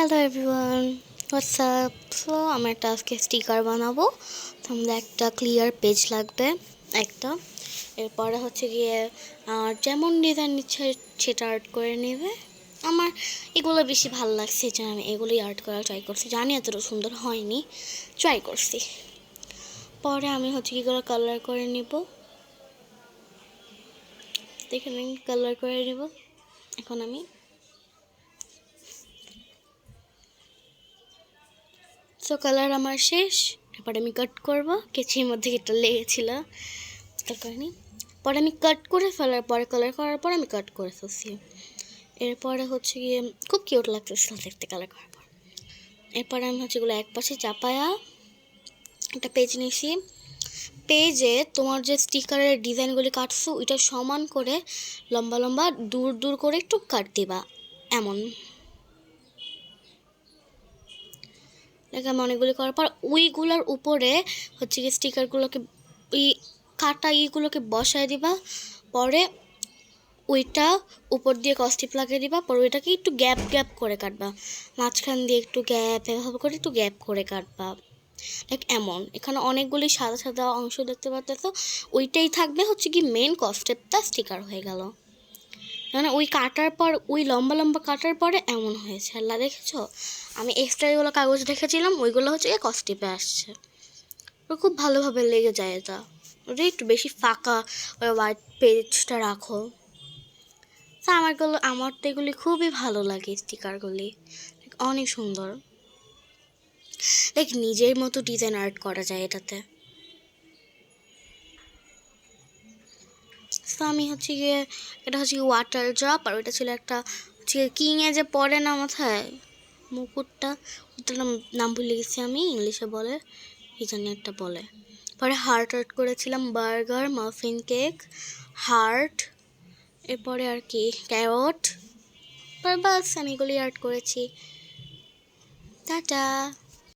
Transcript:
Hello everyone, WhatsApp. So আমি একটা আজকে স্টিকার বানাবো। তো আমাদের একটা ক্লিয়ার পেজ লাগবে একটা। এরপরে হচ্ছে গিয়ে যেমন ডিজাইন ইচ্ছে সেটা আর্ট করে নেবে। আমার এগুলো বেশি ভালো লাগছে যে আমি এগুলোই আর্ট করার ট্রাই করছি। জানি এতটা সুন্দর হয়নি, ট্রাই করছি। পরে আমি হচ্ছে কি করে কালার করে নিব, দেখে নিন কালার করে নিব। এখন আমি সো কালার আমার শেষ। এরপরে আমি কাট করব, কেচির মধ্যে এটা লেগেছিল তার কারণে। পরে আমি কাট করে ফেলার পরে কালার করার পর আমি কাট করে ফেলছি। এরপরে হচ্ছে গিয়ে খুব কিউট লাগতেছিল দেখতে কালার করার পর। এরপরে আমি হচ্ছে এগুলো এক পাশে চাপায়া একটা পেজ নিয়েছি। পেজে তোমার যে স্টিকারের ডিজাইনগুলি কাটছো ওইটা সমান করে লম্বা লম্বা দূর দূর করে একটু কাট দিবা। এমন আমি অনেকগুলি করার পর ওইগুলোর উপরে হচ্ছে কি স্টিকারগুলোকে ওই কাটা ইগুলোকে বসায় দিবা। পরে ওইটা উপর দিয়ে কস্টিপ লাগিয়ে দিবা। পরে ওইটাকে একটু গ্যাপ গ্যাপ করে কাটবা, মাঝখান দিয়ে একটু গ্যাপ এভাবে করে একটু গ্যাপ করে কাটবা। লাইক এমন এখানে অনেকগুলি সাদা সাদা অংশ দেখতে পাচ্ছ, ওইটাই থাকবে হচ্ছে কি মেন কস্টেপটা স্টিকার হয়ে গেল। মানে ওই কাটার পর ওই লম্বা লম্বা কাটার পরে এমন হয়েছে। আল্লাহ দেখেছো, আমি এক্সট্রা যেগুলো কাগজ রেখেছিলাম ওইগুলো হচ্ছে গিয়ে কস্টিপে আসছে। ওটা খুব ভালোভাবে লেগে যায়। এটা ওটা একটু বেশি ফাঁকা ওই হোয়াইট পেজটা রাখো। তা আমার তো এগুলি খুবই ভালো লাগে, স্টিকারগুলি অনেক সুন্দর। লাইক নিজের মতো ডিজাইন আর্ট করা যায় এটাতে। তো আমি হচ্ছে গিয়ে এটা হচ্ছে গিয়ে ওয়াটার ড্রপ, আর ওইটা ছিল একটা হচ্ছে কিংয়ে যে পরে না মাথায় মুকুটটা, ওটার নাম ভুলে গেছি আমি, ইংলিশে বলে কি জানি একটা বলে। পরে হার্ট আর্ট করেছিলাম, বার্গার, মাফিন কেক, হার্ট, এরপরে আর কি ক্যারট। বাস আমি এগুলি আর্ট করেছি। টাটা।